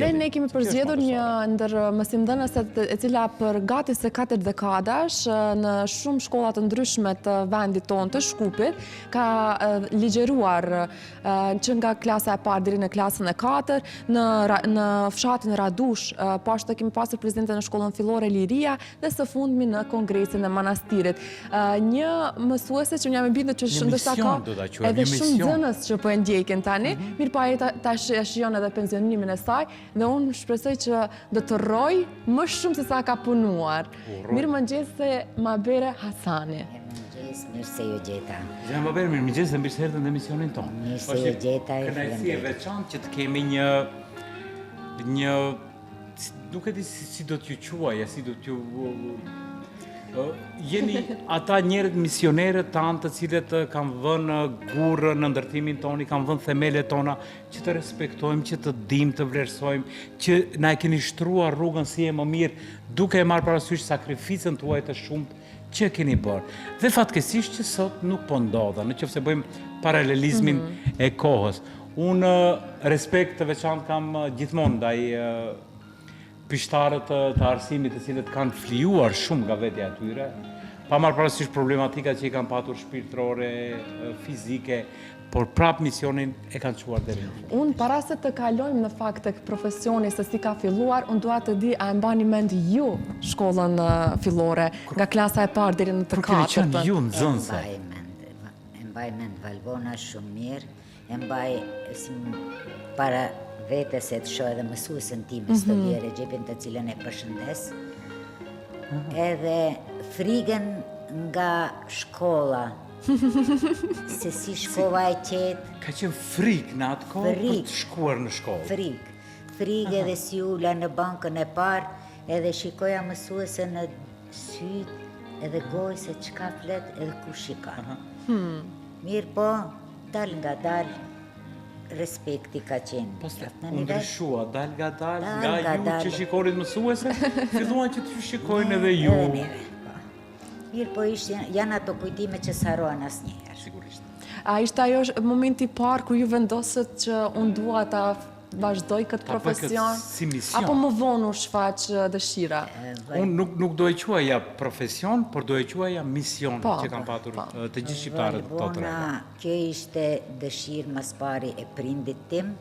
Dhe ne kemi përzgjedhur një ndër mësimdhënëse e cila për gati se 4 dekadash në shumë shkolla të ndryshme të vendit tonë të Shkupit ka ligjeruar që nga klasa e parë deri në klasën e 4 në fshatin Radush, poshtë kemi pasur prezente në shkollën fillore Liria dhe së fundmi në kongresin e manastirit. Një mësuese që jam e bindur që ndoshta ka edhe shumë nxënës që po e ndjekin tani, mirë pa tash e shijon edhe pensionimin e saj dhe unë shpresoj që do të rroj më shumë se sa ka punuar. Mirëmëngjes se Mabere Hasani. Mirëmëngjes, mirë se ju gjeta. Gjena Mabere, mirëmëngjes dhe mirë se erdhën në emisionin tonë. Mirë se ju gjeta e kënaqësi e veçantë që të kemi një nuk e di si do t'ju quaj, si do t'ju jeni ata njerëz misionerët tanë të cilët kanë vënë gurë në ndërtimin tonë, kanë vënë themelet tona që të respektojmë, që të dimë, të vlerësojmë, që na e keni shtruar rrugën si e më mirë, duke e marrë parasysh sakrificën tuaj të shumtë që keni bërë. Dhe fatkeqësisht që sot nuk po ndodha, nëse bëjmë paralelizmin e kohës. Unë respekt të veçantë kam gjithmonë ndaj pishtarët të arsimit të cilët kanë flijuar shumë nga vetja e tyre, pa marrë parasysh problematikat që i kanë patur shpirtërore, fizike, por prap misionin e kanë çuar deri në fund. Unë para se të kalojmë në fakt tek profesioni se si ka filluar, unë dua të di a e mbani mend ju shkollën fillore nga klasa e parë deri në të 4-tën. Keni qenë ju nxënëse. E mbaj mend Valvona shumë mirë, e mbaj para vetes e të shoh edhe mësuesën time Stolia Regjepin, të cilën e përshëndes, edhe frigën nga shkolla, se si shkova e qetë. Ka qenë frikë në atë kohë për të shkuar në shkollë. Frikë edhe si ula në bankën e parë, edhe shikoja mësuesën në sytë edhe gojë se çka flet edhe ku shikon. Mirë po, dal nga dal, respekti ka qenë. U ndryshua, dal nga ju që shikonit mësuese, filluan që të shikojnë edhe ju. Mirë po janë ato kujtime që s'harrohen asnjëherë. Sigurisht. A ishte ajo momenti i parë kur ju vendosët që unë dua ta vazhdoj këtë profesion? Si mision. Apo më vonë u shfaq dëshira? Unë nuk do e quaja profesion, por do e quaja mision që kanë patur të gjithë shqiptarët të tërë. Kjo ishte dëshirë mas pari e prindit tim.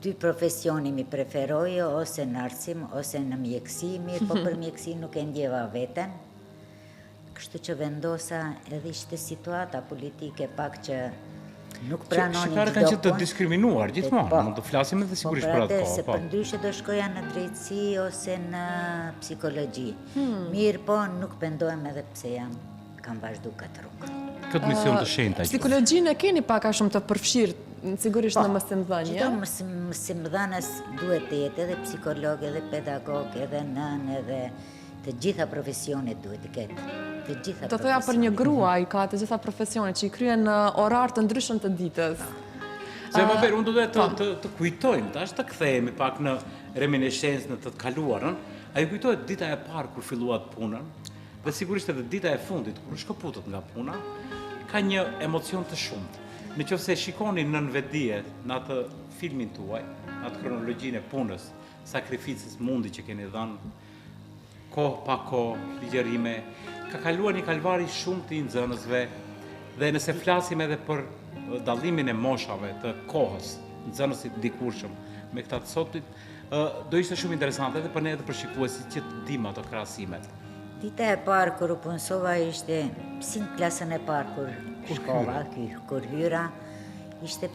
Dy profesioni mi preferoje, ose në arsim, ose në mjekësi, mirë, po për mjekësi nuk e ndjeva veten. Kështu që vendosa edhe ishte situata politike pak që nuk pranonin çdo. Shqiptarët kanë qenë të diskriminuar gjithmonë, mund të flasim edhe sigurisht për atë kohë. Se për ndryshe do shkoja në drejtësi ose në psikologji. Mirë po, nuk pendohem edhe pse kam vazhdu këtë rrugë. Këtë mision të shenjtë. Psikologjinë e keni pak a shumë të përfshirë, sigurisht në mësimdhënie. Çdo mësimdhënës duhet të jetë edhe psikolog, edhe pedagog, edhe nën, edhe të gjitha profesionet duhet të ketë. Të thoja për një grua i ka të gjitha profesionet që i kryen orar të ndryshëm të ditës. Se Mabere, unë do të kujtojmë, tash të kthehemi pak në reminiscencë në të kaluarën, a ju kujtohet dita e parë kur filluat punën, dhe sigurisht edhe dita e fundit kur shkëputët nga puna, ka një emocion të shumtë. Nëse shikoni nën vetdije në atë filmin tuaj, në atë kronologjinë e punës, sakrificës, mundi që keni dhënë, kohë pa kohë, ligjerime, ka kaluar një kalvari shumë të nxënësve, dhe nëse flasim edhe për dallimin e moshave të kohës, nxënësit dikurshëm me këta të sotit, do ishte shumë interesante edhe për ne edhe për shikuesit që të dim ato krahasimet. Dita e parë kur u punësova ishte si në klasën e parë kur shkova, kur hyra, ishte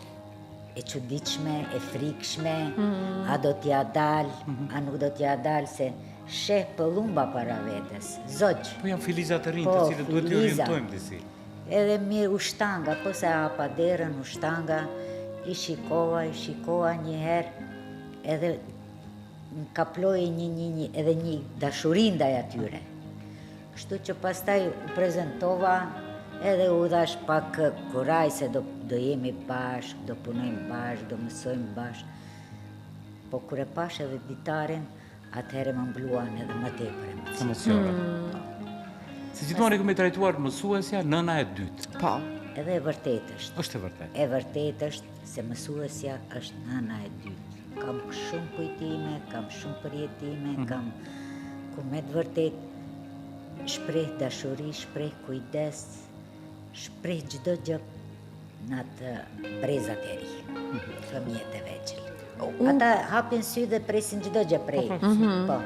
e çuditshme, e frikshme, a do t'ja dal, a nuk do t'ja dal, se sheh pëllumba para vetes, zogj. Po janë filizat të rinj të cilët duhet t'i orientojmë disi. Edhe mirë ushtanga, po se hapa derën ushtanga, i shikova një herë, edhe më kaploi edhe një dashurin ndaj atyre. Kështu që pastaj u prezentova, edhe u dhash pak kuraj se do jemi bashk, do punojmë bashk, do mësojmë bashk. Po kur e pash edhe ditarin, atëherë më mbluan edhe më tepër emocione. Se gjithmonë kemi trajtuar mësuesja nëna e dytë. Po. Edhe e vërtet është. Është e vërtet. E vërtet është se mësuesja është nëna e dytë. kam shumë kujtime, kam shumë përjetime, kam ku me të vërtet shpreh dashuri, shpreh kujdes, shpreh çdo gjë në atë brezat e ri, fëmijët e vegjël. Ata hapin sy dhe presin çdo gjë prej. Po.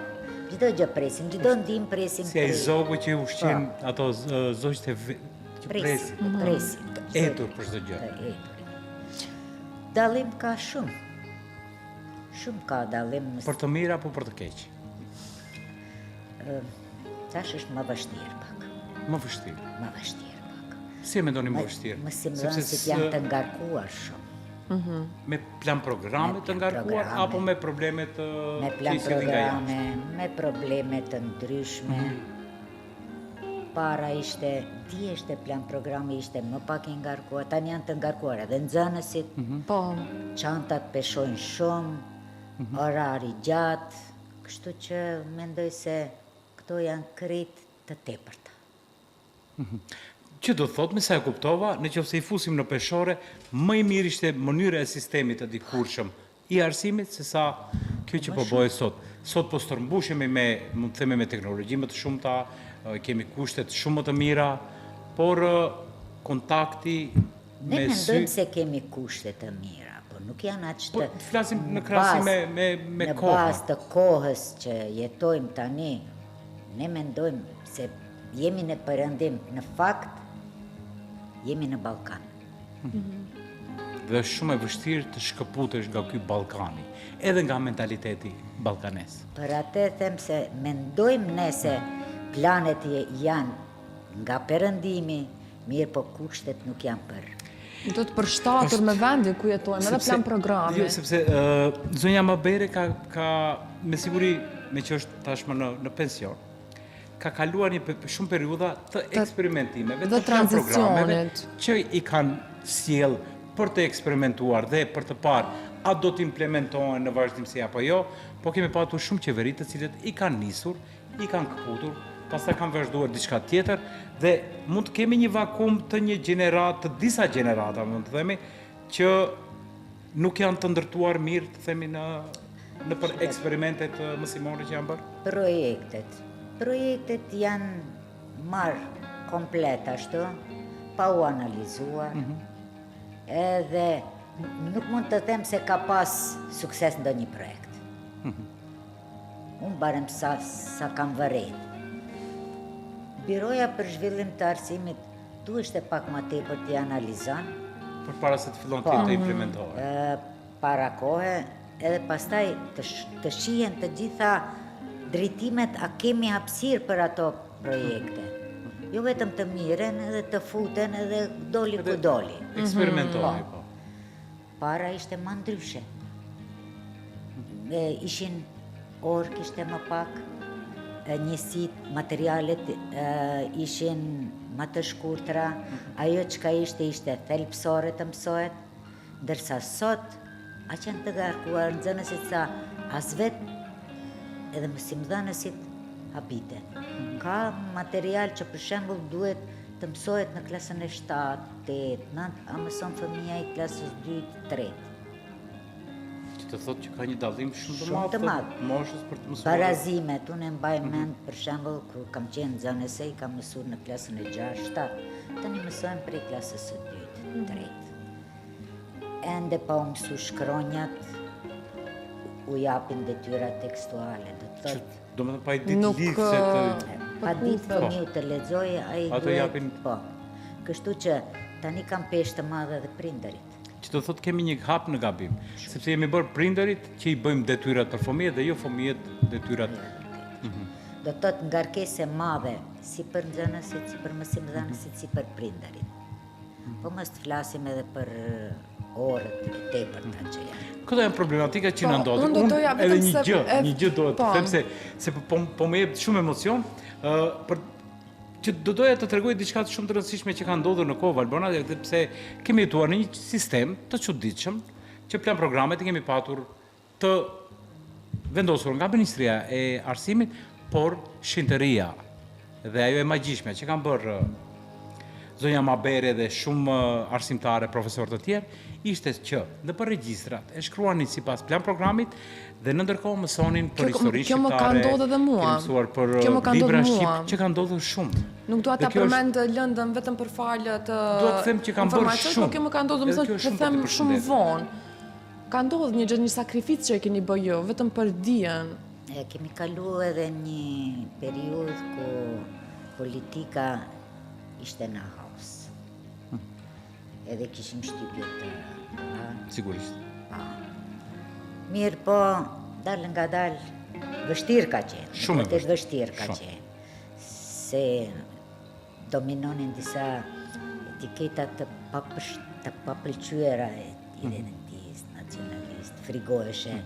Çdo gjë presin, çdo ndim presin. Si ai zogu që ushqen ato zogjt që presin. Presin. Etur për çdo gjë. Dallim ka shumë. Shumë ka dallim. Për të mirë apo për të keq? Tash është më vështirë pak. Më vështirë. Më vështirë pak. Si e mendoni më vështirë? Më simulon se janë të ngarkuar shumë. Me plan programe të ngarkuar apo me probleme të Me plan programe, me probleme të ndryshme. Para ishte, thjeshtë plan programi ishte më pak i ngarkuar, tani janë të ngarkuar edhe nxënësit, Po, çantat peshojnë shumë, orari gjatë, kështu që mendoj se këto janë krejt të tepërta. Që do thot, me sa e kuptova, në qoftë se i fusim në peshore, më i mirë ishte mënyra e sistemit të dikurshëm i arsimit se sa kjo që po bëhet sot. Sot po stërmbushemi me, mund të themi, me teknologji më të shumta, kemi kushtet shumë më të mira, por kontakti Ne me sy... mendojmë se kemi kushte të mira, por nuk janë aq Po, të... flasim në krahasim me Në kohën. bazë të kohës që jetojmë tani, ne mendojmë se jemi në perëndim, në fakt, jemi në Ballkan. Dhe është shumë e vështirë të shkëputesh nga ky Ballkani, edhe nga mentaliteti ballkanes. Për atë them se mendojmë ne se planet janë nga perëndimi, mirë po kushtet nuk janë për. do të përshtatur me vendin ku jetojmë, edhe plan programi. Jo, sepse zonja Mabere ka me siguri, me që është tashmë në pension, ka kaluar shumë periudha të eksperimentimeve, dhe të plan programeve, tranzicionit. që i kanë sjell për të eksperimentuar dhe për të parë a do të implementohen në vazhdimsi apo jo, po kemi patur shumë qeveri të cilët i kanë nisur, i kanë këputur, pastaj kanë vazhduar diçka tjetër dhe mund të kemi një vakum të një gjenerat, të disa gjenerata, mund të themi, që nuk janë të ndërtuar mirë, të themi në për eksperimentet mësimore që janë bërë. Projektet janë marrë komplet ashtu, pa u analizuar, edhe nuk mund të them se ka pas sukses ndonjë projekt. Unë barem sa kam vërejt. Biroja për zhvillim të arsimit duhet pak më tepër t'i analizon. Përpara se të fillon të implementohet. Para kohe, edhe pastaj të shihen të gjitha drejtimet a kemi hapësirë për ato projekte. Jo vetëm të miren, edhe të futen, edhe doli ku doli. Eksperimentohet, po. Para ishte më ndryshe. Ishin orë kishte më pak, njësit, materialet ishin më të shkurtra, ajo çka ishte thelbësore të mësohet, ndërsa sot, a që në të garkuar nxënësit sa as vetë edhe mësimdhënësit habite. Ka material që për shembull duhet të mësohet në klasën e 7, 8, 9, a mëson fëmija i klasës 2, 3. Që të thotë që ka një dallim shumë Shumë të të madh madh. të moshës për të mësuar. Barazimet, unë e mbaj mend për shembull kur kam qenë nxënëse, i kam mësuar në klasën e 6, 7. Tani mësojmë prej klasës së 2, 3. Ende pa u mësu shkronjat, u japin detyra tekstuale, do të thotë. Do më të pa i ditë Nuk, lidhë se të... Pa ditë fëmiu të lexojë, ai Ato japin- Po. Kështu që tani kam peshë të madhe dhe prindërit. Që të thotë kemi një hap në gabim, sepse jemi bërë prindërit që i bëjmë detyrat për fëmijët dhe jo fëmijët detyrat. Do të thotë ngarkesë e madhe si për nxënësit, si për mësimdhënësit, si për prindërit. Po mos të flasim edhe për orët e tepërta që janë. Këto janë problematika që Po, na ndodhin. unë do doja Edhe vetëm një se- gjë dohet të po. them se po më jep shumë emocion, për që do doja të tregoj diçka të shumë të rëndësishme që ka ndodhur në kohë Valbona, dhe pse kemi jetuar në një sistem të çuditshëm, që plan programet i kemi patur të vendosur nga Ministria e Arsimit, por shinteria dhe ajo e magjishme që kanë bërë zonja Mabere dhe shumë arsimtare, profesorë të tjerë, ishte që në për regjistrat e shkruanin sipas plan programit dhe në ndërkohë mësonin për histori Kjo më ka shqiptare, ndodhur edhe mua. kemi mësuar për Kjo më ka libra ndodhur shqip, mua. që ka ndodhur shumë. Nuk dua ta Dhe kjo është- përmend lëndën vetëm për falë të Dua të them që kanë bërë informacion, shumë. po kjo më ka ndodhur, më Edhe thënë, kjo është të shumë them për të shumë përshëndetur. vonë. Ka ndodhur një sakrificë që e keni bërë ju, vetëm për dijen. Kemi kalu edhe një periudhë ku politika ishte në haos. Edhe kishim shtypje të Sigurisht. mirë, po dalë nga dalë vështirë ka qenë. Shumë e vërtet vështirë ka Shumë. qenë. Se dominonin disa etiketa të papëlqyera identist, nacionalist, frigoeshe.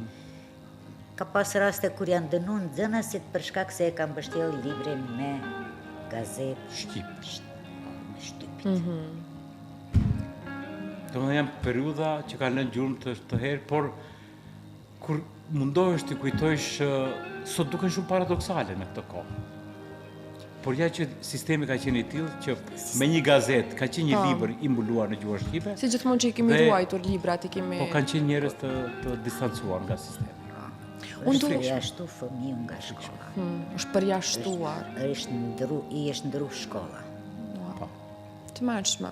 Ka pas raste kur janë dënuar nxënësit për shkak se e kanë mbështjellë librin me gazetë Shqip. me shtypit. Domethënë janë periudha që kanë lënë gjurmë të herë, por kur mundohesh të kujtojsh, sot duken shumë paradoksale në këtë kohë. Por ja që sistemi ka qenë i tillë që me një gazetë ka qenë një Po. libër i mbuluar në gjuhën shqipe, Si gjithmonë që i kemi Dhe- ruajtur librat, i kemi... po kanë qenë njerëz të distancuar nga sistemi. Unë Është du- jashtu fëmiu nga shkolla. është përjashtuar. I është ndru shkolla. Të mërshme.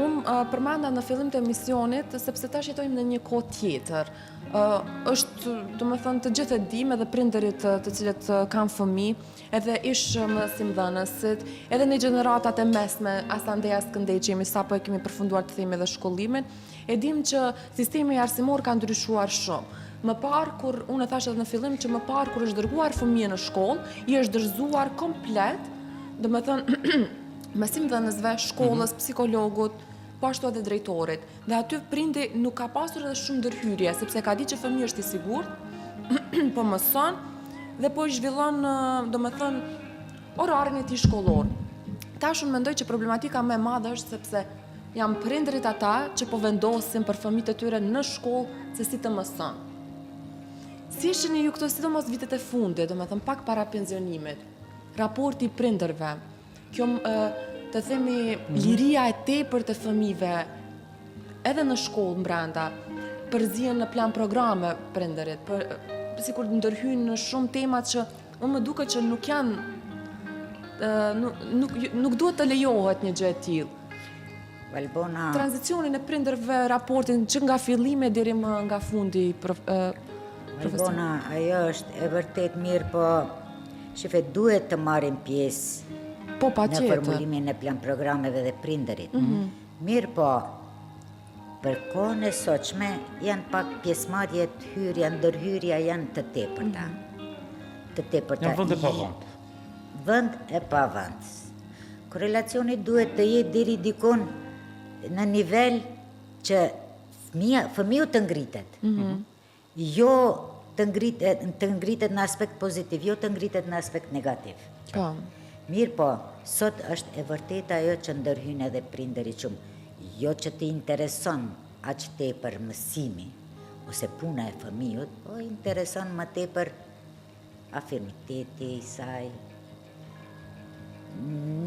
Unë përmenda në fillim të emisionit, sepse tash jetojmë në një kohë tjetër. Është, do më thënë, të gjithë e dim edhe prindërit të cilët kanë fëmi, edhe ish mësimdhënësit, edhe në gjeneratat e mesme, as andej as këndej që jemi sapo e kemi përfunduar të themi edhe shkollimin, e dim që sistemi arsimor ka ndryshuar shumë. Më parë, kur unë e thash edhe në fillim që më parë kur është dërguar fëmijë në shkollë, i është dorëzuar komplet, do më thënë, mësimdhënësve, shkollës, psikologut, po ashtu edhe drejtorit. Dhe aty prindi nuk ka pasur edhe shumë ndërhyrje, sepse ka di që fëmijë është i sigurt, po mëson dhe po i zhvillon, do më thënë, orarin e tij shkollor. Tash unë mendoj që problematika më e madhe është sepse janë prindërit ata që po vendosin për fëmijët e tyre në shkollë se si të mëson. Si ishini ju këto sidomos vitet e fundit, do më thënë pak para pensionimit, raporti i prindërve, kjo të themi liria e tepërt të fëmijëve edhe në shkollë brenda, përzihen në plan programe prindërit, sikur ndërhyjnë në shumë temat që unë më duket që nuk janë nuk duhet të lejohet një gjë e tillë. Valbona, Tranzicionin e prindërve, raportin që nga fillimi deri më nga fundi profesion. Valbona, ajo është e vërtet mirë, po shife duhet të marrin pjesë Po në patjetër. formulimin e plan programeve dhe prindërit. Mirë, po për kohën e sotshme janë pak pjesëmarrjet, hyrja, ndërhyrja janë të tepërta. Të tepërta. Janë vend e pa vend. Vend e pa vend. Korelacioni duhet të jetë deri dikon në nivel që fëmiu të ngritet. Jo të ngritet në aspekt pozitiv, jo të ngritet në aspekt negativ. Po. Mirë po, sot është e vërteta ajo që ndërhyn edhe prindërit shumë. Jo që të intereson aq tepër mësimi ose puna e fëmijët, po intereson më tepër afirmiteti i saj.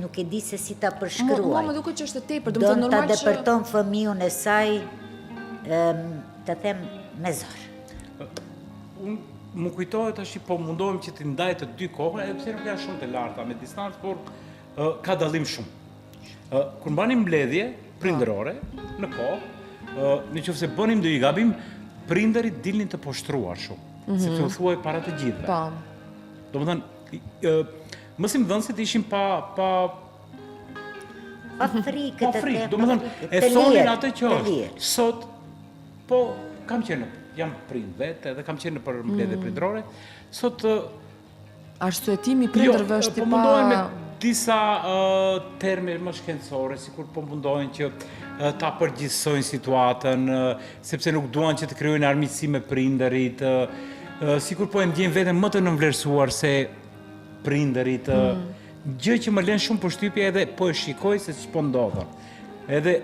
Nuk e di se si ta Mua përshkruaj. më duket që është e tepër, do Do të thënë ta normal që depërton fëmijën e saj, të them me zor. Unë më kujtohet tash po mundohem që të ndaj të dy kohën, edhe pse nuk janë shumë të larta me distancë, por ka dallim shumë. Kur banim mbledhje prindërore në kohë, nëse bënim ndonjë gabim, prindërit dilnin të poshtruar shumë, sepse u thuaj para të gjithëve. po. Domethënë, mësimdhënësit ishin pa Pa frikë pa të frikë, them, domethënë e të thonin lirë, atë që të është. lirë. Sot po kam qenë, jam prind vetë, edhe kam qenë për mbledhje prindërore. Sot Arsyetimi i prindërve është po i mundohen me pa disa terme më shkencore, sikur po mundohen që ta përgjithsojnë situatën, sepse nuk duan që të krijojnë armiqësi me prindërit, sikur po e ndjejnë veten më të nënvlerësuar se prindërit, gjë që më lën shumë përshtypje edhe po e shikoj se ç'po ndodh. Edhe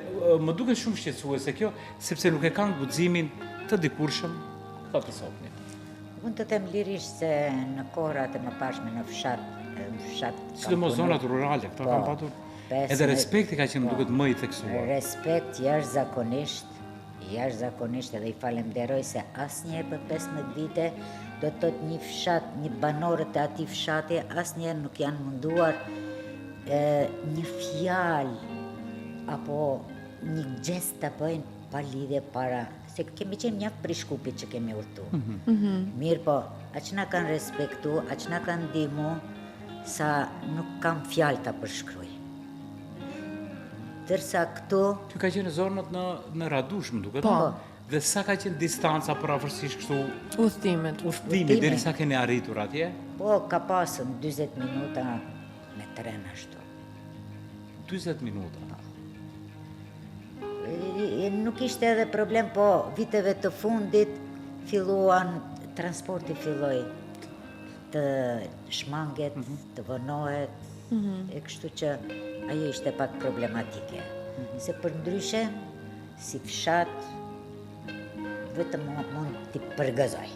më duket shumë shqetësuese kjo, sepse nuk e kanë guximin të dikurshëm ta të sotmin. Unë të them lirisht se në kohrat e mëparshme në fshat Sidomos zonat rurale, këta Po. kanë patur Edhe respekti ka qenë duket më i theksuar. Respekt jashtëzakonisht edhe i falenderoj se asnjëherë për 15 vite do të thotë një fshat, një banorët e atij fshati asnjëherë nuk janë munduar një fjalë apo një gjest të bëjnë pa lidhje para, se kemi qenë mjaft prej Shkupit që kemi udhëtu. Mirë po, aq na kanë respektu, aq na kanë ndihmu, sa nuk kam fjalë ta përshkruaj. Tërsa këtu... Ty ka qenë zonët në Radush, më duket? Po. Dhe sa ka qenë distanca për afërsisht kështu Udhëtimi, deri sa keni arritur atje? Po, ka pasën 20 minuta me tren ashtu. 20 minuta. Nuk ishte edhe problem, po viteve të fundit transporti filloi të shmanget, të vënohet, e kështu që ajo ishte pak problematike. Se për ndryshe, si fshat, vetëm mund t'i përgëzoj.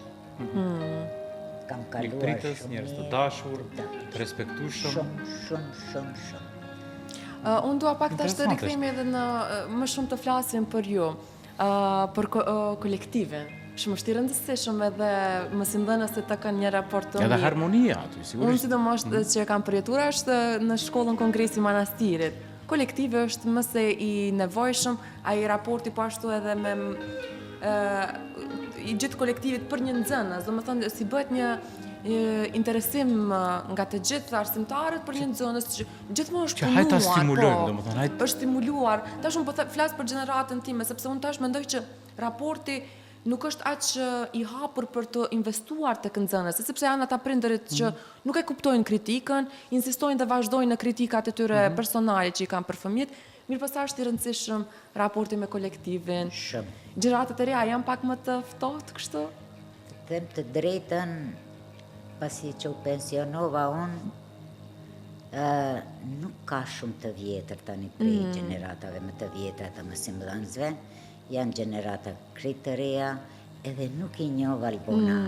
Kam kaluar Pritës, njerëz të dashur, të respektueshëm. Shumë. Unë dua pak tash të rikthehemi edhe në më shumë të flasim për ju, për kolektivin. Shumë është i rëndësishëm edhe mësimdhënësit të kanë një raport të mirë. Edhe harmonia aty, sigurisht. Unë sidomos që kam përjetuar është në shkollën Kongresi Manastirit. Kolektivi është më se i nevojshëm, ai raporti po ashtu edhe me i gjithë kolektivit për një nxënës, domethënë si bëhet një interesim nga të gjithë arsimtarët për një nxënës që gjithmonë është punuar. Që hajta stimulojmë, domethënë, hajt. Është stimuluar. Tash unë po flas për gjeneratën time, sepse unë tash mendoj që raporti nuk është aq i hapur për të investuar tek nxënës, sepse janë ata prindërit që nuk e kuptojnë kritikën, insistojnë dhe vazhdojnë në kritikat e tyre personale që i kanë për fëmijët. Mirë po sa është i rëndësishëm raporti me kolektivin. Shumë. Gjëratat e reja janë pak më të ftohtë kështu? Them të drejtën, pasi që u pensionova unë, nuk ka shumë të vjetër tani prej gjeneratave më të vjetra të mësimdhënësve, janë gjenerata krejt të reja, edhe nuk i njoh Valbona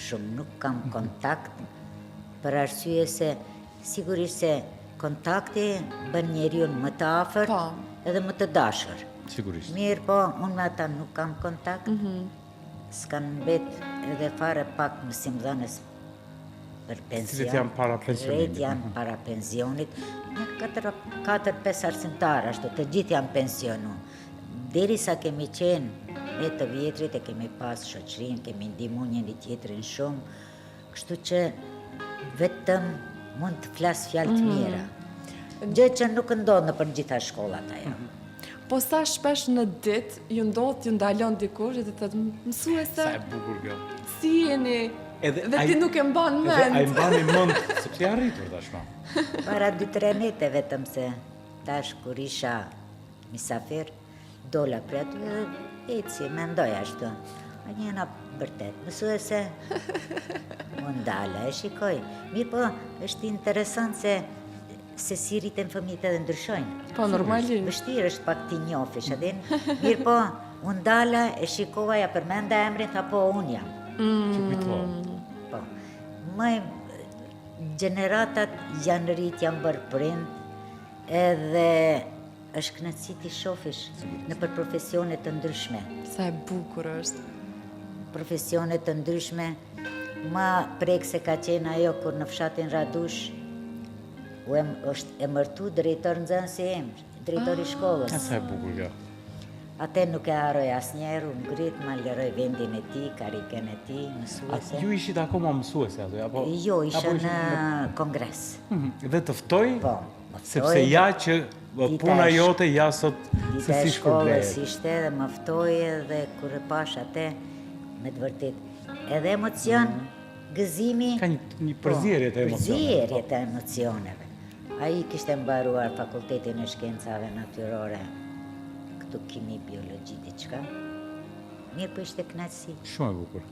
shumë, nuk kam kontakt, për arsye se sigurisht se kontakti bën njeriu më të afërt edhe më të dashur. Sigurisht. Mirë po, unë me ata nuk kam kontakt, s'kan mbet edhe fare pak mësimdhënës për pension. Cilët janë para pensionit. Krejt janë para pensionit. Në 4-5 arsimtarë, ashtu, të gjithë janë pensionu. Deri sa kemi qenë e të vjetrit, e kemi pas shoqërinë, kemi ndihmu njëri tjetrin shumë, kështu që vetëm mund të flas fjalë të mira. Gjë që nuk ndodh në për gjitha shkollat ajo. Po sa shpesh në ditë ju ndodh t'ju ndalon dikush dhe të thotë mësuese, Sa e bukur kjo. si jeni? Edhe Dhe ti nuk e mban Edhe ai mend. mbani mend, sepse ja arritur tashmë. Para 2-3 nete vetëm se tash kur isha misafir, dola për aty dhe eci, mendoj ashtu. A njëna vërtet, mësuese, më ndala, e shikoj. Mirë po, është interesant se si rriten fëmijët edhe ndryshojnë. Po normalisht. Vështirë është pak t'i njofish, edhe mirë po, unë ndala, e shikova, ja përmenda emrin, tha po, unë jam. Që kujtova. Po, më gjeneratat janë rrit, janë bërë prind, edhe është kënaqësi t'i shofish në për profesione të ndryshme. Sa e bukur është. Profesione të ndryshme, ma prek se ka qenë ajo kur në fshatin Radush, është emërtu drejtor nxënësi im, drejtori shkollës. Sa e bukur kjo. Atë nuk e haroj asnjëherë, u ngrit, ma lëroj vendin e tij, karikën e tij, mësuese. Ju ishit akoma mësuese aty apo? Jo, isha apo në kongres. Dhe të ftoj? Po, më Sepse ftoi, ja që puna jote ja sot dita se e si shkollës shpërblet. ishte dhe më ftoi dhe kur e pash atë, me të vërtet, edhe emocion, gëzimi. Ka një përzierje të emocioneve. Përzierje të emocioneve. Ai kishte mbaruar fakultetin e shkencave natyrore, këtu kimi, biologji, diçka. Mirë po ishte kënaqësi. Shumë e bukur.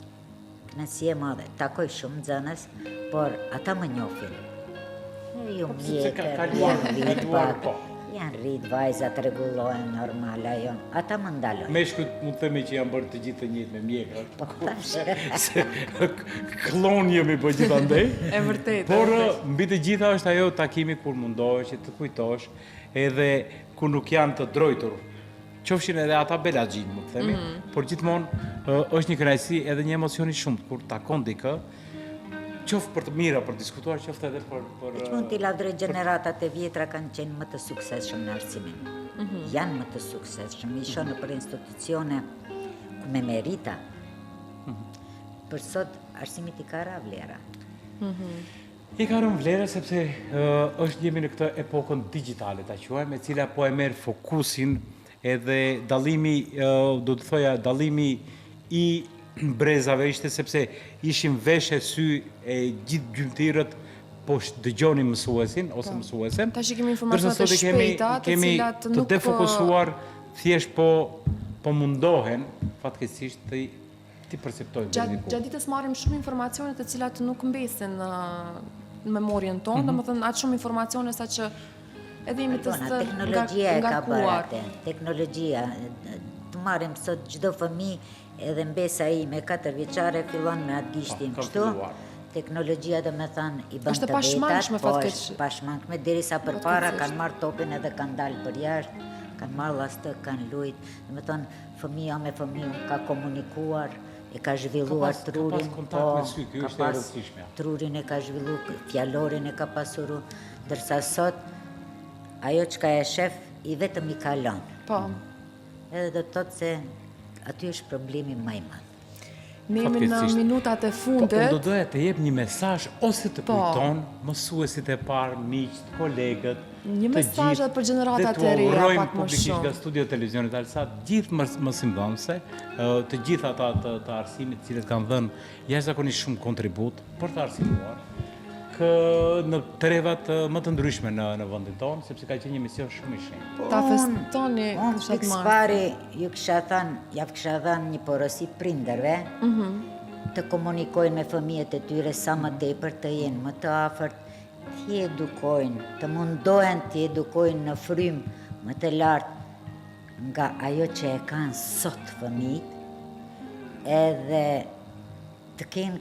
Kënaqësi e madhe. Takoj shumë nxënës, por ata më njohin. Ju sepse mjekër, kaluar janë vit kaluar, pak. po. Janë rritë, vajzat rregullohen normal, ajo. Ata më ndalojnë. Meshkujt mund të themi që janë bërë të gjithë të njëjtë me mjekra. Po, tash. Se klon jemi po gjithandej. E vërtetë. Por mbi të gjitha është ajo takimi kur mundohesh që të kujtosh edhe ku nuk janë të drojtur. Qofshin edhe ata belaxhin, mund të themi, por gjithmonë është një kënaqësi edhe një emocioni shumë kur takon dikë, qoftë për të mira, për diskutuar, qoftë edhe për Që mund t'i lavdroj gjeneratat e vjetra kanë qenë më të suksesshëm në arsimin. Janë më të suksesshëm, isho në për institucione ku me merita. Për sot arsimit i ka ra vlera. I ka rënë vlerë sepse është jemi në këtë epokën digjitale, ta quajmë, e cila po e merr fokusin edhe dallimi, do të thoja, dallimi i brezave ishte sepse ishim vesh e sy e gjithë gjymtyrët po dëgjoni mësuesin ose mësuesen. Tash kemi informacionet e shpejta, të cilat të defokusuar thjesht po mundohen fatkeqësisht ti perceptojmë gjatë ditës marrim shumë informacione të cilat nuk mbesin në memorien tonë, domethënë atë shumë informacione saqë edhe jemi të Teknologjia e ka bërë ngarkuar. atë. Teknologjia. Të marrim sot çdo fëmijë edhe mbesa ime 4 vjeçare fillon me atë gishtin ka kështu. filluar. Teknologjia do me thënë i bën Është të pashmangshme, vetat, po fatkeq. është pashmangshme derisa përpara kanë marrë topin edhe kanë dalë për jashtë, kanë marrë llastëk, kanë lujt. Do me thënë fëmia me fëmijën ka komunikuar, e ka zhvilluar Ka pas trurin, kontakt me sy, kjo ka është e pas rëndësishme. trurin e ka zhvilluar, fjalorin e ka pasuru, ndërsa sot ajo çka e shef i vetëm i kalon. Po. Edhe do të thotë se aty është problemi më i madh. Ne jemi në Fatkeqësisht. minutat e Po, fundit. do doja të jep një mesazh ose të Po. kujton mësuesit e parë, miqt, kolegët, Një të mesazh gjithë, edhe për gjeneratat dhe e reja, t'u urojmë pak më publikisht shumë. nga studio televizionit Alsat, gjithë mësimdhënëse, të gjithë ata të arsimit, të cilët kanë dhënë jashtëzakonisht shumë kontribut për të arsimuar në trevat më të ndryshme në vendin tonë, sepse ka qenë një mision shumë i shenjtë. Ta festoni Unë 7 pikë mars. pari ju kisha thënë një porosi prindërve të komunikojnë me fëmijët e tyre sa më tepër të jenë më të afërt, t'i edukojnë, të mundohen t'i edukojnë në frym më të lartë nga ajo që e kanë sot fëmijët, edhe të kenë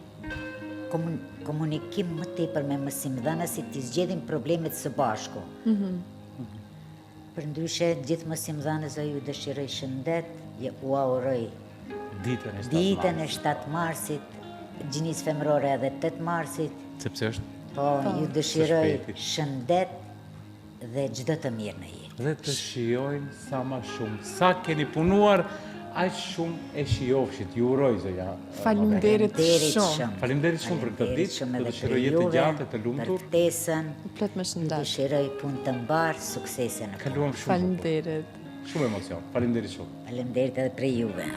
komunikim më tepër me mësimdhënësit, t'i zgjedhin problemet së bashku. Përndryshe, gjithë mësimdhënës ju dëshiroj shëndet, u auroj ditën e 7 marsit, gjinisë femërore edhe 8 marsit, Sepse është po ju dëshiroj Së shpejti. shëndet dhe çdo të mirë në jetë. dhe të shijojnë sa më shumë. Sa keni punuar, aq shumë e shijofshit. Ju uroj zoja. Faleminderit shumë. Faleminderit shumë për këtë ditë, Shumë të edhe dëshiroj për jetë të juve, gjatë e të për lumtur. ftesën, Plot me ju shëndet. dëshiroj punë të mbarë, suksese në punë. Kaluam shumë. Faleminderit. Shumë emocion. Faleminderit shumë. Faleminderit edhe për juve.